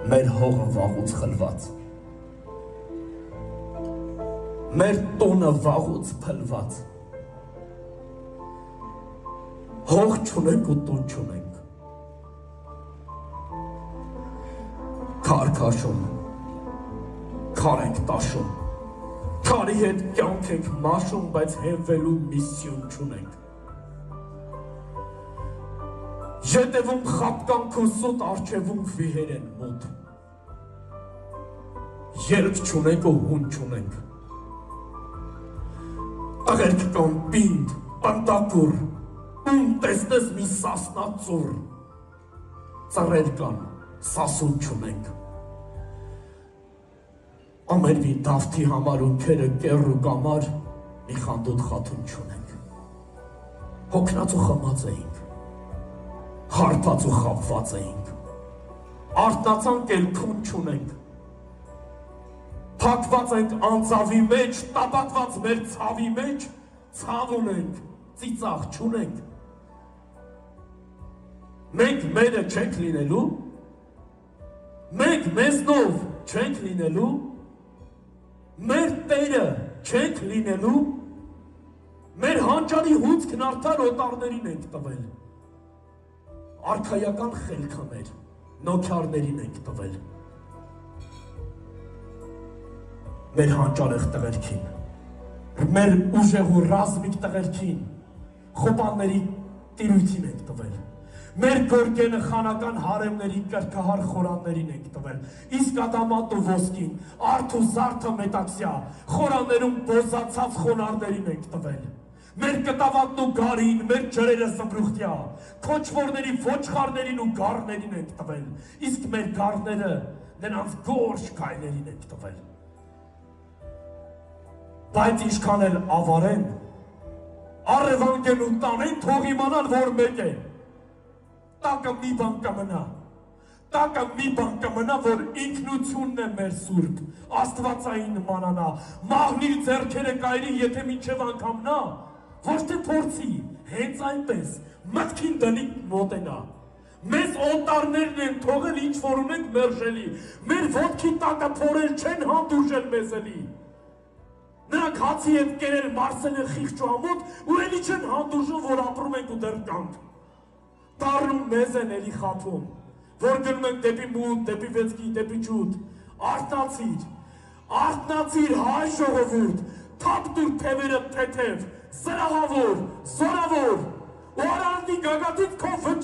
մեր հողը վաղուց խլված, մեր տունը վաղուց փլված, հող չունենք ու տուն չունենք, քար քաշում, քար ենք տաշում, քարի հետ կյանք ենք մաշում, բայց հենվելու միսիոն չունենք, ետևում խապկանք ու սուտ, առջևում վիհեր են մութ, ելք չունենք ու հուն չունենք, տղերք կան պինդ, պնդակուր, ում տեսնես մի սասնա ծուր, ծռեր կան, սասուն չունենք, ամենվի դավթի համար ու քերը կեռ ու կամար մի խանդոտ խաթուն չունենք, հոգնած ու խմած էինք, հարբած ու խապված էինք, արթնացանք էլ քուն չունենք, փակված ենք անձավի մեջ, տապակված մեր ցավի մեջ, ցավ ունենք, ծիծաղ չունենք, մենք մերը չենք լինելու, մենք մեզնով չենք լինելու, մեր տերը չենք լինելու, մեր հանճարի հունցքն արդար օտարներին ենք տվել, արքայական խելքը մեր նոքյարներին ենք տվել, մեր հանճարեղ տղերքին, մեր ուժեղ ու ռազմիկ տղերքին, խոպանների տիրույթին ենք տվել, մեր գորգենը խանական հարեմների կրկահար խորաններին ենք տվել, իսկ ադամատ ու ոսկին, արդ ու զարդը մետաքսյա, խորաններում բոզացած խոնարներին ենք տվել, մեր կտավատն ու գարին, մեր ջրերը զմրուխտյա, քոչվորների ոչխարներին ու գառներին ենք տվել, իսկ մեր գառները նրանց գորշ գայլերին ենք տվել, բայց ինչքան էլ ավարեն, առևանգեն ու տանեն, թող իմանան, որ մեկ է, տակը մի բան կմնա, որ ինքնությունն է մեր սուրբ, աստվածային մանանա, մահնիլ ձեռքերը կայրի, եթե մինչև անգամ նա, ոչ թե փորձի, հենց այնպես, մտքին դնի մոտենա, մեզ օտարներն են թողել ինչ որ ունենք մերժելի, մեր ոտքի տակը փորել չեն հանդուրժել մեզելի, նրանք հացի հետ կերել մարսել են խիղճ ու ամոթ ու էլի չեն հանդուրժում, որ ապրում ենք ու դեռ կանք, տառնում մեզ են էլի խափում, որ գնում ենք դեպի մութ, դեպի վեցքի, դեպի ջութ, արթնացիր հայ ժողովուրդ, թափ տուր թևերը թեթև, զրահավոր, զորավոր, ու արարդի գագաթից քո